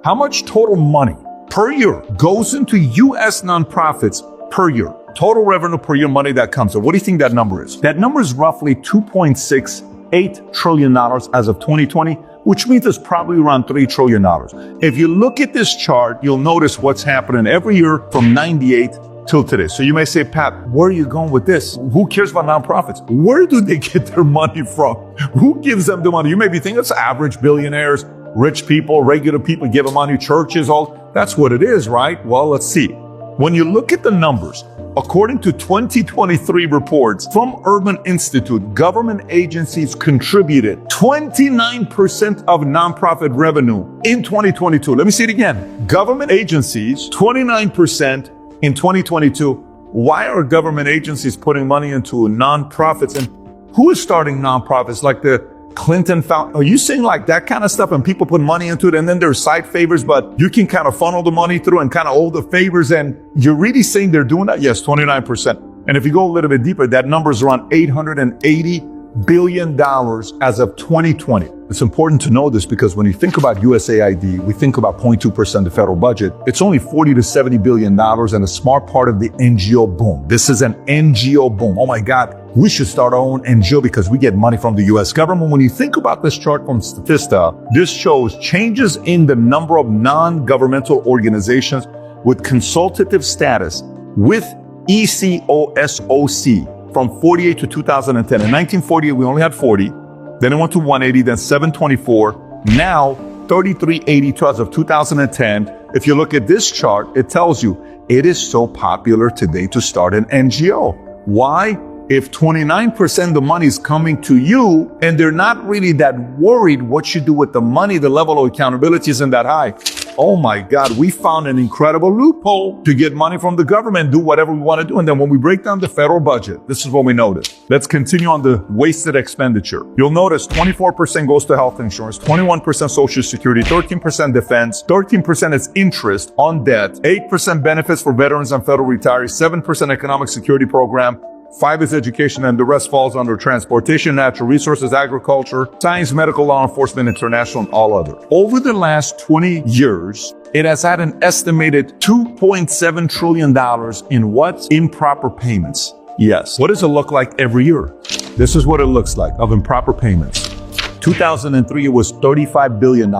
How much total money per year goes into U.S. nonprofits per year? Total revenue per year, money that comes in. What do you think that number is? That number is roughly $2.68 trillion as of 2020, which means it's probably around $3 trillion. If you look at this chart, you'll notice what's happening every year from 98 till today. So you may say, Pat, where are you going with this? Who cares about nonprofits? Where do they get their money from? Who gives them the money? You may be thinking it's average billionaires, rich people, regular people giving money, churches, all. That's what it is, right? Well, let's see. When you look at the numbers, according to 2023 reports from Urban Institute, government agencies contributed 29% of nonprofit revenue in 2022. Let me see it again. Government agencies, 29% in 2022. Why are government agencies putting money into nonprofits? And who is starting nonprofits like the Clinton Foundation? Are you seeing like that kind of stuff and people put money into it and then there's side favors, but you can kind of funnel the money through and kind of owe the favors, and you're really saying they're doing that? Yes, 29%. And if you go a little bit deeper, that number is around $880 billion as of 2020. It's important to know this because when you think about USAID, we think about 0.2% of the federal budget. It's only $40 to $70 billion and a smart part of the NGO boom. This is an NGO boom. Oh my God. We should start our own NGO because we get money from the U.S. government. When you think about this chart from Statista, this shows changes in the number of non-governmental organizations with consultative status with ECOSOC from 48 to 2010. In 1948, we only had 40. Then it went to 180, then 724. Now, 3382 as of 2010. If you look at this chart, it tells you it is so popular today to start an NGO. Why? If 29% of the money is coming to you and they're not really that worried what you do with the money, the level of accountability isn't that high. Oh my God, we found an incredible loophole to get money from the government, do whatever we want to do. And then when we break down the federal budget, this is what we notice. Let's continue on the wasted expenditure. You'll notice 24% goes to health insurance, 21% social security, 13% defense, 13% is interest on debt, 8% benefits for veterans and federal retirees, 7% economic security program, 5 is education, and the rest falls under transportation, natural resources, agriculture, science, medical, law enforcement, international, and all other. Over the last 20 years, it has had an estimated $2.7 trillion in what? Improper payments. Yes. What does it look like every year? This is what it looks like of improper payments. 2003, it was $35 billion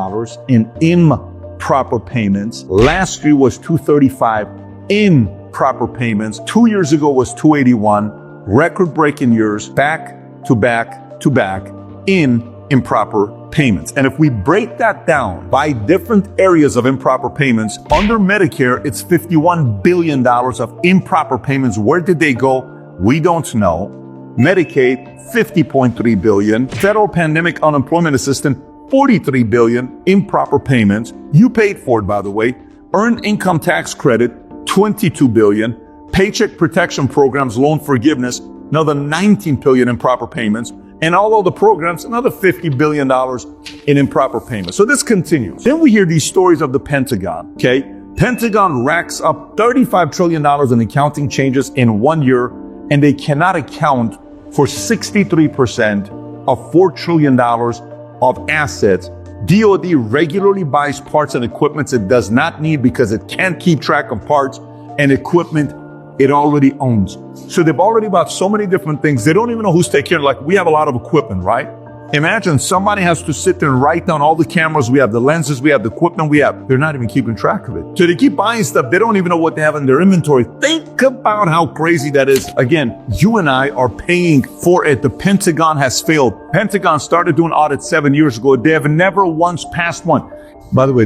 in improper payments. Last year was $235 in proper payments. 2 years ago was 281, record-breaking years, back to back to back in improper payments. And if we break that down by different areas of improper payments, under Medicare, it's $51 billion of improper payments. Where did they go? We don't know. Medicaid, $50.3 billion. Federal Pandemic Unemployment Assistance, $43 billion improper payments. You paid for it, by the way. Earned income tax credit, $22 billion. Paycheck protection programs, loan forgiveness, another $19 billion improper payments. And all of the programs, another $50 billion in improper payments. So this continues. Then we hear these stories of the Pentagon, okay? Pentagon racks up $35 trillion in accounting changes in 1 year, and they cannot account for 63% of $4 trillion of assets. DoD regularly buys parts and equipment it does not need because it can't keep track of parts and equipment it already owns. So they've already bought so many different things, they don't even know who's taking care of. Like, we have a lot of equipment, right? Imagine somebody has to sit there and write down all the cameras we have, the lenses we have, the equipment we have. They're not even keeping track of it. So they keep buying stuff. They don't even know what they have in their inventory. Think about how crazy that is. Again, you and I are paying for it. The Pentagon has failed. Pentagon started doing audits 7 years ago. They have never once passed one. By the way,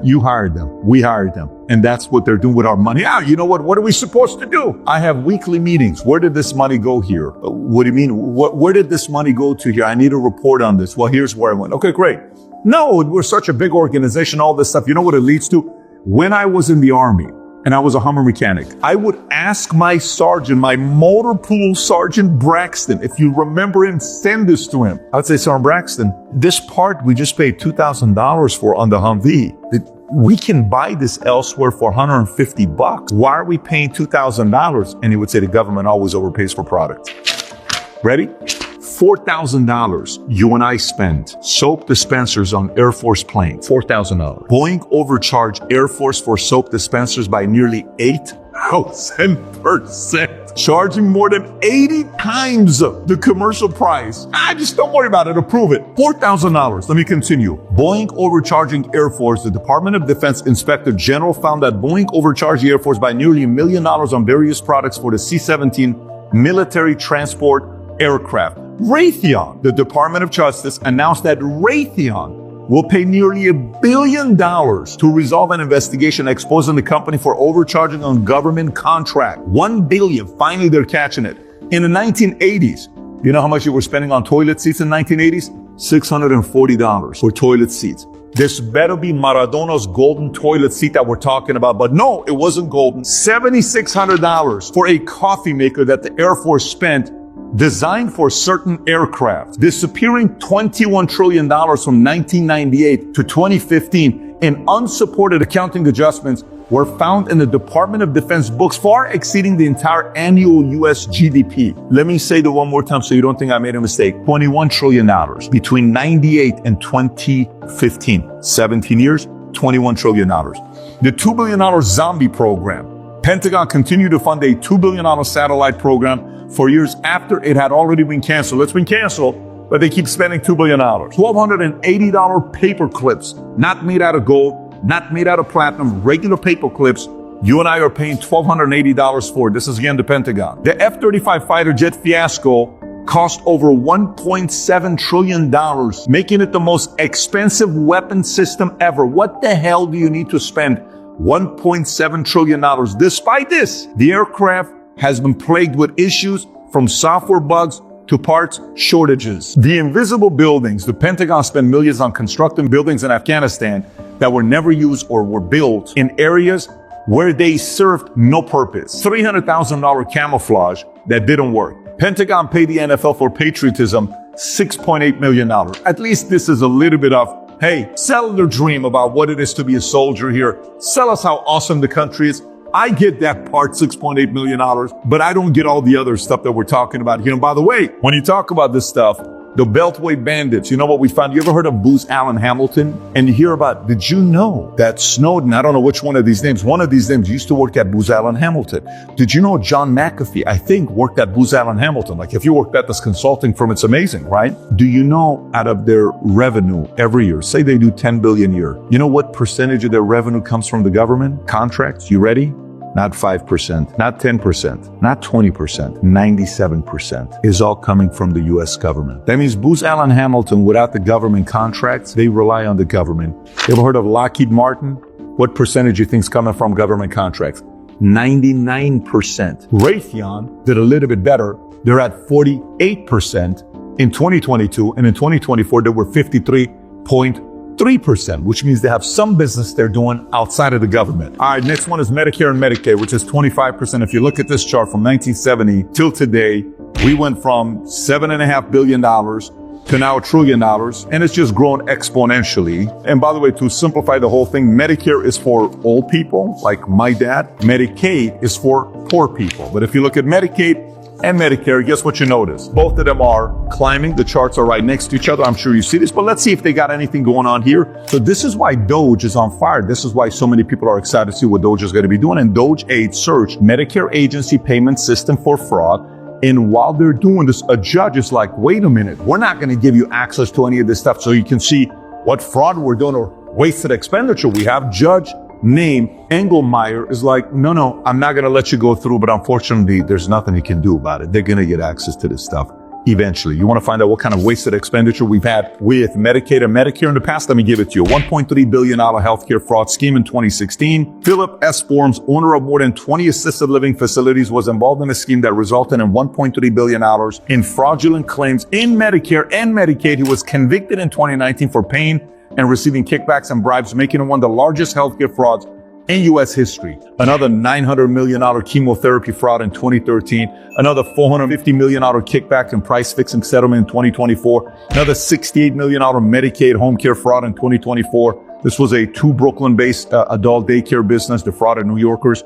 you hired them. We hired them. And that's what they're doing with our money. You know what? What are we supposed to do? I have weekly meetings. Where did this money go here? What do you mean? Where did this money go to here? I need a report on this. Well, here's where I went. Okay, great. No, we're such a big organization, all this stuff. You know what it leads to? When I was in the Army, and I was a Hummer mechanic, I would ask my sergeant, my motor pool sergeant Braxton, if you remember him, send this to him. I'd say, Sergeant Braxton, this part we just paid $2,000 for on the Humvee. We can buy this elsewhere for $150. Why are we paying $2,000? And he would say the government always overpays for products. Ready? $4,000 you and I spent soap dispensers on Air Force planes. $4,000. Boeing overcharged Air Force for soap dispensers by nearly 8,000%, charging more than 80 times the commercial price. Just don't worry about it, approve it. $4,000. Let me continue. Boeing overcharging Air Force. The Department of Defense Inspector General found that Boeing overcharged the Air Force by nearly $1 million on various products for the C-17 military transport aircraft. Raytheon, the Department of Justice, announced that Raytheon will pay nearly $1 billion to resolve an investigation exposing the company for overcharging on government contract. $1 billion. Finally, they're catching it. In the 1980s, you know how much you were spending on toilet seats in the 1980s? $640 for toilet seats. This better be Maradona's golden toilet seat that we're talking about. But no, it wasn't golden. $7,600 for a coffee maker that the Air Force spent designed for certain aircraft. Disappearing $21 trillion from 1998 to 2015 in unsupported accounting adjustments were found in the Department of Defense books, far exceeding the entire annual U.S. GDP. Let me say that one more time so you don't think I made a mistake. $21 trillion between 98 and 2015. 17 years, $21 trillion. The $2 billion zombie program. Pentagon continued to fund a $2 billion satellite program for years after it had already been canceled. It's been canceled, but they keep spending $2 billion. $1,280 paper clips, not made out of gold, not made out of platinum, regular paper clips. You and I are paying $1,280 for. This is again the Pentagon. The F-35 fighter jet fiasco cost over $1.7 trillion, making it the most expensive weapon system ever. What the hell do you need to spend $1.7 trillion? Despite this, the aircraft has been plagued with issues from software bugs to parts shortages. The invisible buildings. The Pentagon spent millions on constructing buildings in Afghanistan that were never used or were built in areas where they served no purpose. $300,000 camouflage that didn't work. Pentagon paid the NFL for patriotism $6.8 million. At least this is a little bit of, hey, sell the dream about what it is to be a soldier here. Sell us how awesome the country is. I get that part, $6.8 million, but I don't get all the other stuff that we're talking about here. And by the way, when you talk about this stuff, the Beltway bandits, you know what we found? You ever heard of Booz Allen Hamilton? And you hear about, did you know that Snowden, I don't know which one of these names used to work at Booz Allen Hamilton. Did you know John McAfee, I think, worked at Booz Allen Hamilton? Like if you worked at this consulting firm, it's amazing, right? Do you know out of their revenue every year, say they do 10 billion a year, you know what percentage of their revenue comes from the government? Contracts, you ready? Not 5%, not 10%, not 20%, 97% is all coming from the U.S. government. That means Booz Allen Hamilton, without the government contracts, they rely on the government. You ever heard of Lockheed Martin? What percentage you think is coming from government contracts? 99%. Raytheon did a little bit better. They're at 48% in 2022, and in 2024, they were 53.3%, which means they have some business they're doing outside of the government. All right, next one is Medicare and Medicaid, which is 25%. If you look at this chart from 1970 till today, we went from $7.5 billion to now $1 trillion, and it's just grown exponentially. And by the way, to simplify the whole thing, Medicare is for old people, like my dad. Medicaid is for poor people. But if you look at Medicaid and Medicare, guess what you notice? Both of them are climbing. The charts are right next to each other. I'm sure you see this, but let's see if they got anything going on here. So this is why Doge is on fire. This is why so many people are excited to see what Doge is going to be doing. And Doge Aid search Medicare Agency payment system for fraud. And while they're doing this, a judge is like, wait a minute, we're not going to give you access to any of this stuff so you can see what fraud we're doing or wasted expenditure we have. Judge name Engelmeyer is like, no, I'm not going to let you go through, but unfortunately, there's nothing you can do about it. They're going to get access to this stuff eventually. You want to find out what kind of wasted expenditure we've had with Medicaid and Medicare in the past? Let me give it to you. $1.3 billion healthcare fraud scheme in 2016. Philip S. Forms, owner of more than 20 assisted living facilities, was involved in a scheme that resulted in $1.3 billion in fraudulent claims in Medicare and Medicaid. He was convicted in 2019 for paying and receiving kickbacks and bribes, making him one of the largest healthcare frauds in U.S. history. Another $900 million chemotherapy fraud in 2013. Another $450 million kickback and price fixing settlement in 2024. Another $68 million Medicaid home care fraud in 2024. This was a 2 Brooklyn-based adult daycare business defrauded New Yorkers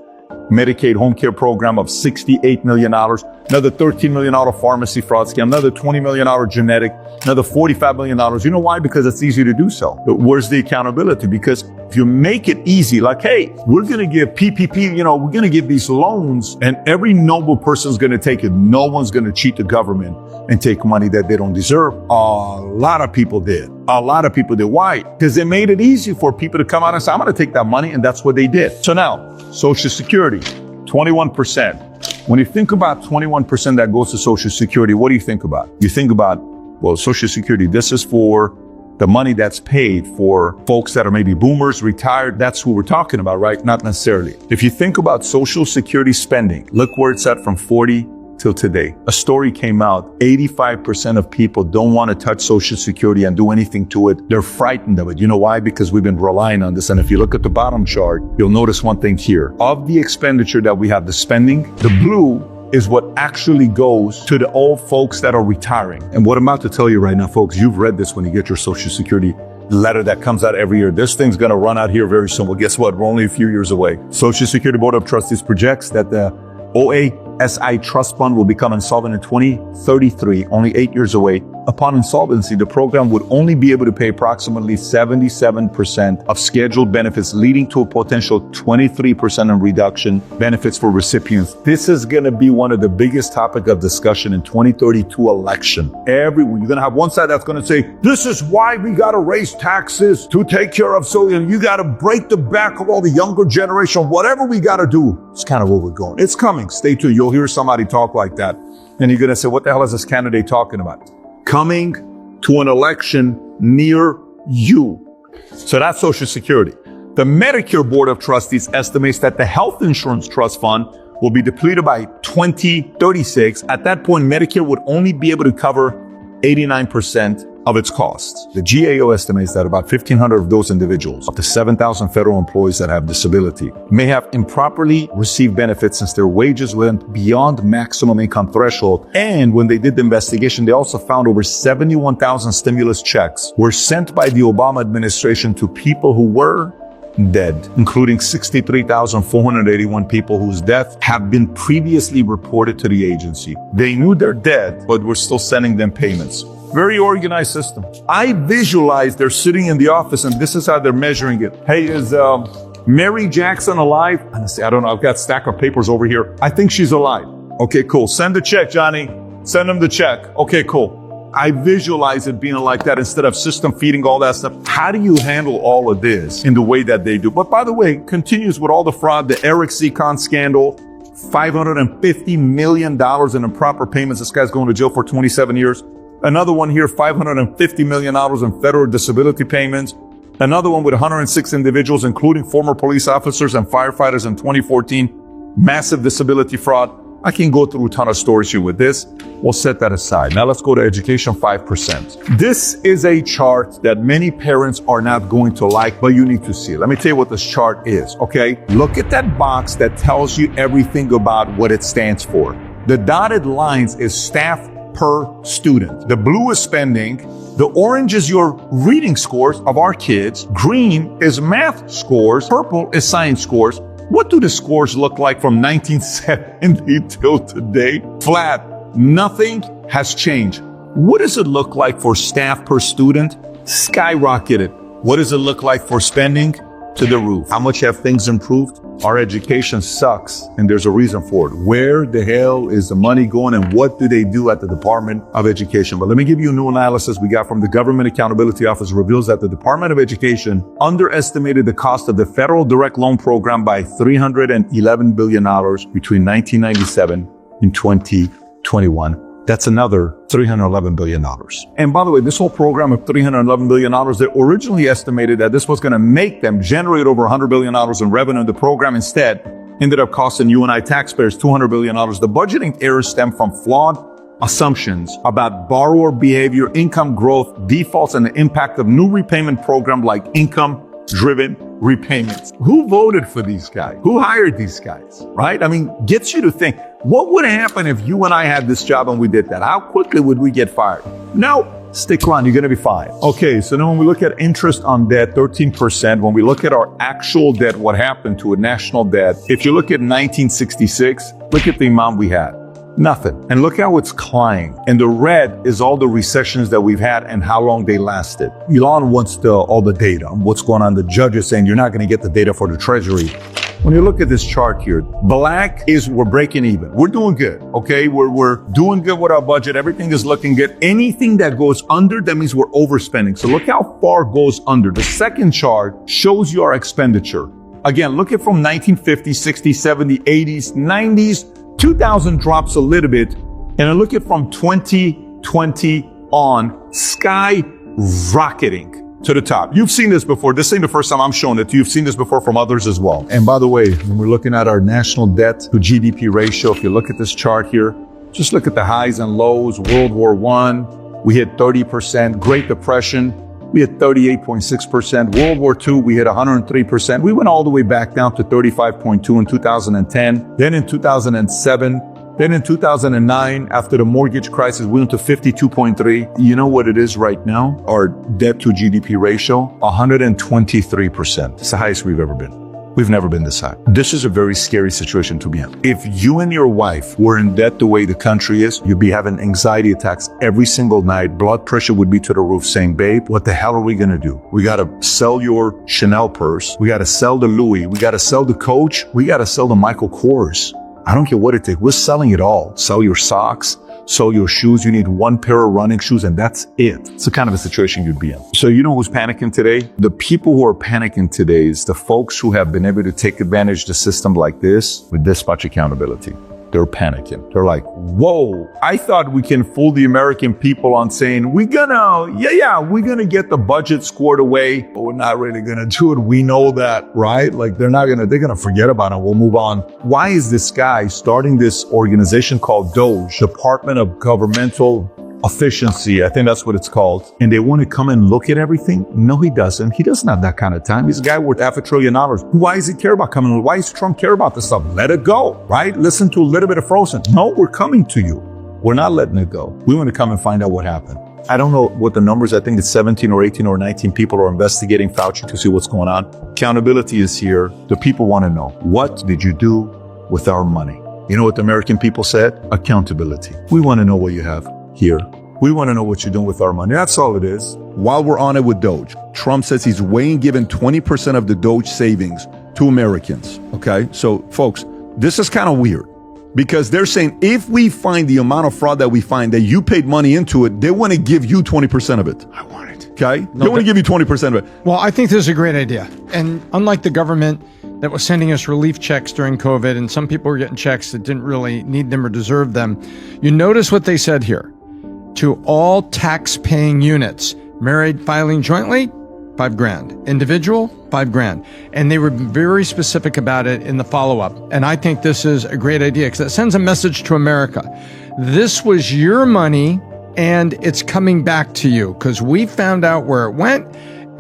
Medicaid home care program of $68 million, another $13 million pharmacy fraud scam, another $20 million genetic, another $45 million. You know why? Because it's easy to do so. But where's the accountability? Because if you make it easy, like, hey, we're going to give PPP, we're going to give these loans and every noble person's going to take it. No one's going to cheat the government and take money that they don't deserve. A lot of people did. A lot of people did. Why? Because they made it easy for people to come out and say, I'm going to take that money. And that's what they did. So now, Social Security, 21%. When you think about 21% that goes to Social Security, what do you think about? You think about, well, Social Security, this is for the money that's paid for folks that are maybe boomers, retired. That's who we're talking about, right? Not necessarily. If you think about Social Security spending, look where it's at from 40 till today. A story came out, 85% of people don't want to touch Social Security and do anything to it. They're frightened of it. You know why? Because we've been relying on this. And if you look at the bottom chart, you'll notice one thing here. Of the expenditure that we have, the spending, the blue is what actually goes to the old folks that are retiring. And what I'm about to tell you right now, folks, you've read this when you get your Social Security letter that comes out every year. This thing's going to run out here very soon. Well, guess what? We're only a few years away. Social Security Board of Trustees projects that the OASI Trust Fund will become insolvent in 2033, only 8 years away. Upon insolvency, the program would only be able to pay approximately 77% of scheduled benefits, leading to a potential 23% in reduction benefits for recipients. This is going to be one of the biggest topic of discussion in 2032 election. Everyone, you're going to have one side that's going to say, this is why we got to raise taxes to take care of, so you got to break the back of all the younger generation, whatever we got to do. It's kind of where we're going. It's coming. Stay tuned. You'll hear somebody talk like that. And you're going to say, what the hell is this candidate talking about? Coming to an election near you. So that's Social Security. The Medicare Board of Trustees estimates that the Health Insurance Trust Fund will be depleted by 2036. At that point, Medicare would only be able to cover 89% of its costs. The GAO estimates that about 1,500 of those individuals, up to 7,000 federal employees that have disability, may have improperly received benefits since their wages went beyond maximum income threshold. And when they did the investigation, they also found over 71,000 stimulus checks were sent by the Obama administration to people who were dead, including 63,481 people whose deaths have been previously reported to the agency. They knew they're dead, but we're still sending them payments. Very organized system. I visualize they're sitting in the office and this is how they're measuring it. Hey, is Mary Jackson alive? Honestly, I don't know. I've got a stack of papers over here. I think she's alive. Okay, cool. Send the check, Johnny. Send him the check. Okay, cool. I visualize it being like that instead of system feeding all that stuff. How do you handle all of this in the way that they do? But by the way, continues with all the fraud, the Eric Secon scandal, $550 million in improper payments. This guy's going to jail for 27 years. Another one here, $550 million in federal disability payments. Another one with 106 individuals, including former police officers and firefighters in 2014. Massive disability fraud. I can go through a ton of stories here with this. We'll set that aside. Now let's go to education, 5%. This is a chart that many parents are not going to like, but you need to see. Let me tell you what this chart is, okay? Look at that box that tells you everything about what it stands for. The dotted lines is staff per student. The blue is spending. The orange is your reading scores of our kids. Green is math scores. Purple is science scores. What do the scores look like from 1970 till today? Flat. Nothing has changed. What does it look like for staff per student? Skyrocketed. What does it look like for spending? To the roof. How much have things improved? Our education sucks, and there's a reason for it. Where the hell is the money going, and what do they do at the Department of Education? But let me give you a new analysis we got from the Government Accountability Office. Reveals that the Department of Education underestimated the cost of the federal direct loan program by $311 billion between 1997 and 2021. That's another $311 billion. And by the way, this whole program of $311 billion, they originally estimated that this was going to make them generate over $100 billion in revenue. The program instead ended up costing you and I taxpayers $200 billion. The budgeting errors stem from flawed assumptions about borrower behavior, income growth, defaults, and the impact of new repayment program like income-driven repayments. Who voted for these guys? Who hired these guys? Right? I mean, gets you to think, what would happen if you and I had this job and we did that? How quickly would we get fired? No, Stick around, you're going to be fine. Okay, so then when we look at interest on debt, 13%. When we look at our actual debt, what happened to a national debt, if you look at 1966, look at the amount we had. Nothing. And look how it's climbing. And the red is all the recessions that we've had and how long they lasted. Elon wants all the data. What's going on? The judge is saying you're not going to get the data for the Treasury. When you look at this chart here, black is we're breaking even. We're doing good, okay? We're doing good with our budget. Everything is looking good. Anything that goes under, that means we're overspending. So look how far goes under. The second chart shows you our expenditure. Again, look at from 1950s, 60s, 70s, 80s, 90s, 2000 drops a little bit. And I look at from 2020 on, skyrocketing to the top. You've seen this before. This ain't the first time I'm showing it. You've seen this before from others as well. And by the way, when we're looking at our national debt to GDP ratio, if you look at this chart here, just look at the highs and lows. World War I, we hit 30%. Great Depression, we hit 38.6%. World War II, we hit 103%. We went all the way back down to 35.2 in 2010. Then in 2007, then in 2009, after the mortgage crisis, we went to 52.3. You know what it is right now? Our debt to GDP ratio, 123%. It's the highest we've ever been. We've never been this high. This is a very scary situation to be in. If you and your wife were in debt the way the country is, you'd be having anxiety attacks every single night. Blood pressure would be to the roof saying, babe, what the hell are we going to do? We got to sell your Chanel purse. We got to sell the Louis. We got to sell the Coach. We got to sell the Michael Kors. I don't care what it takes. We're selling it all. Sell your socks, sell your shoes. You need one pair of running shoes and that's it. It's the kind of a situation you'd be in. So you know who's panicking today? The people who are panicking today is the folks who have been able to take advantage of the system like this with this much accountability. They're panicking. They're like, whoa, I thought we can fool the American people on saying, we're gonna get the budget squared away, but we're not really gonna do it. We know that, right? Like they're gonna forget about it. We'll move on. Why is this guy starting this organization called DOGE, Department of Governmental Efficiency? I think that's what it's called. And they want to come and look at everything? No, he doesn't. He doesn't have that kind of time. He's a guy worth $500 billion. Why does he care about coming? Why does Trump care about this stuff? Let it go, right? Listen to a little bit of Frozen. No, we're coming to you. We're not letting it go. We want to come and find out what happened. I don't know what the numbers, I think it's 17 or 18 or 19 people are investigating Fauci to see what's going on. Accountability is here. The people want to know, what did you do with our money? You know what the American people said? Accountability. We want to know what you have here. We want to know what you're doing with our money. That's all it is. While we're on it with Doge, Trump says he's weighing giving 20% of the Doge savings to Americans. Okay, so folks, this is kind of weird because they're saying if we find the amount of fraud that we find that you paid money into it, they want to give you 20% of it. I want it. Okay, they want to give you 20% of it. Well, I think this is a great idea. And unlike the government that was sending us relief checks during COVID, and some people were getting checks that didn't really need them or deserve them, you notice what they said here. To all tax-paying units, married filing jointly, $5,000. Individual, $5,000. And they were very specific about it in the follow-up. And I think this is a great idea because it sends a message to America. This was your money and it's coming back to you because we found out where it went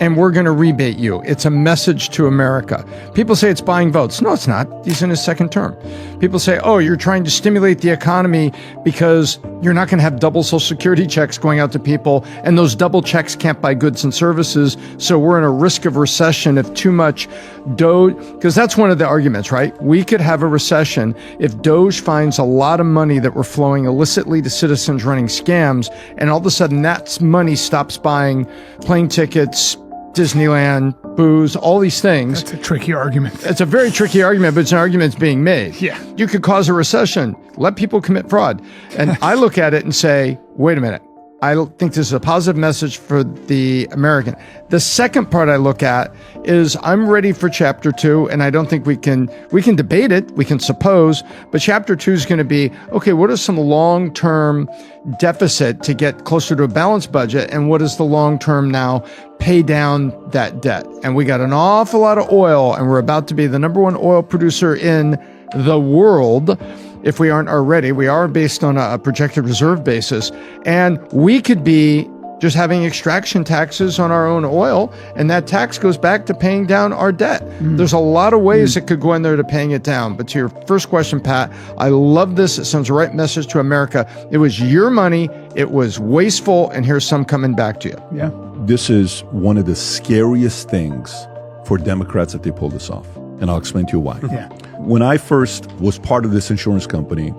and we're going to rebate you. It's a message to America. People say it's buying votes. No, it's not. He's in his second term. People say, oh, you're trying to stimulate the economy because you're not going to have double Social Security checks going out to people, and those double checks can't buy goods and services, so we're in a risk of recession if too much Doge, because that's one of the arguments, right? We could have a recession if Doge finds a lot of money that we're flowing illicitly to citizens running scams, and all of a sudden that money stops buying plane tickets, Disneyland, booze, all these things. That's a tricky argument. It's a very tricky argument, but it's an argument that's being made. Yeah. You could cause a recession. Let people commit fraud. And I look at it and say, wait a minute. I think this is a positive message for the American. The second part I look at is I'm ready for chapter 2, and I don't think we can debate it, we can suppose, but chapter 2 is going to be, okay, what is some long-term deficit to get closer to a balanced budget, and what is the long-term now pay down that debt? And we got an awful lot of oil, and we're about to be the number 1 oil producer in the world. If we aren't already, we are based on a projected reserve basis, and we could be just having extraction taxes on our own oil, and that tax goes back to paying down our debt. There's a lot of ways it could go in there to paying it down. But to your first question, Pat, I love this. It sends the right message to America. It was your money. It was wasteful, and here's some coming back to you. Yeah. This is one of the scariest things for Democrats if they pull this off. And I'll explain to you why. Yeah. When I first was part of this insurance company,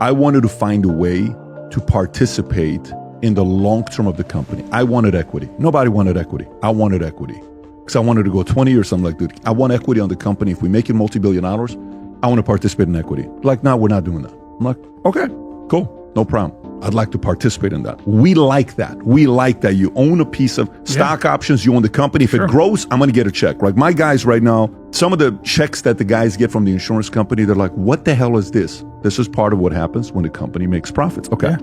I wanted to find a way to participate in the long term of the company. I wanted equity. Nobody wanted equity. I wanted equity. Because I wanted to go 20 years, something like that. I want equity on the company. If we make it multi-billion dollars, I want to participate in equity. Like, no, we're not doing that. I'm like, okay, cool, no problem. I'd like to participate in that. We like that. We like that. You own a piece of stock options, you own the company. If it grows, I'm going to get a check. Like my guys right now, some of the checks that the guys get from the insurance company, they're like, what the hell is this? This is part of what happens when the company makes profits. Okay.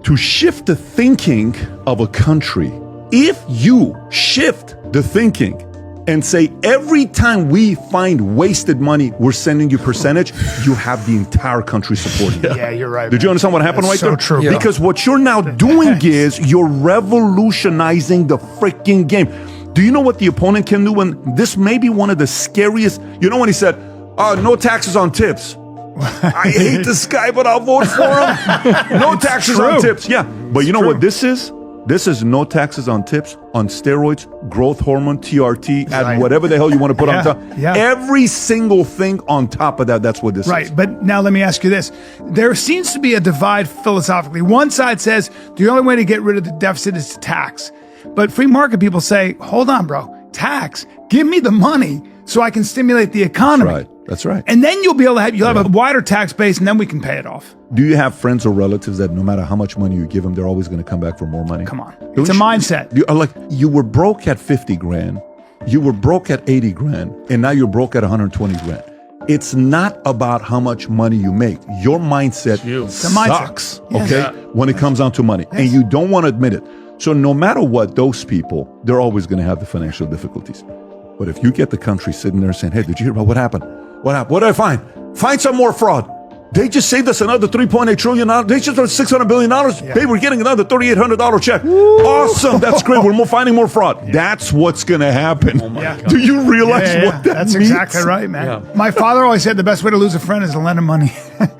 To shift the thinking of a country, if you shift the thinking and say, every time we find wasted money, we're sending you percentage, you have the entire country supporting you. Yeah, you're right. Did you understand what happened right there? So true. Yeah. Because what you're now doing is you're revolutionizing the freaking game. Do you know what the opponent can do when this may be one of the scariest? You know when he said, no taxes on tips. I hate this guy, but I'll vote for him. No taxes on tips. Yeah. But you know what this is? This is no taxes on tips, on steroids, growth hormone, TRT, add whatever the hell you want to put on top. Yeah. Every single thing on top of that, that's what this is. Right, but now let me ask you this. There seems to be a divide philosophically. One side says the only way to get rid of the deficit is to tax. But free market people say, hold on, bro, tax. Give me the money so I can stimulate the economy. That's right. That's right. And then you'll be able to have, a wider tax base, and then we can pay it off. Do you have friends or relatives that no matter how much money you give them, they're always going to come back for more money? Come on. It's a mindset. You were broke at 50 grand, you were broke at 80 grand, and now you're broke at 120 grand. It's not about how much money you make. Your mindset sucks, okay, when it comes down to money. And you don't want to admit it. So no matter what, those people, they're always going to have the financial difficulties. But if you get the country sitting there saying, hey, did you hear about what happened? What happened? What did I find? Find some more fraud. They just saved us another $3.8 trillion. They just wrote $600 billion. Hey, we're getting another $3,800 check. Woo! Awesome. That's great. We're finding more fraud. That's what's going to happen. Oh my God. Do you realize what that That's means? exactly right, man. My father always said the best way to lose a friend is to lend him money.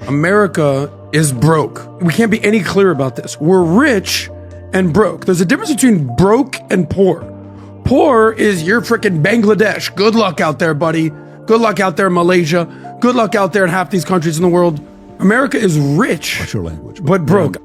America is broke. We can't be any clearer about this. We're rich and broke. There's a difference between broke and poor. Poor is you're freaking Bangladesh. Good luck out there, buddy. Good luck out there in Malaysia. Good luck out there in half these countries in the world. America is rich. What's your language? But broke.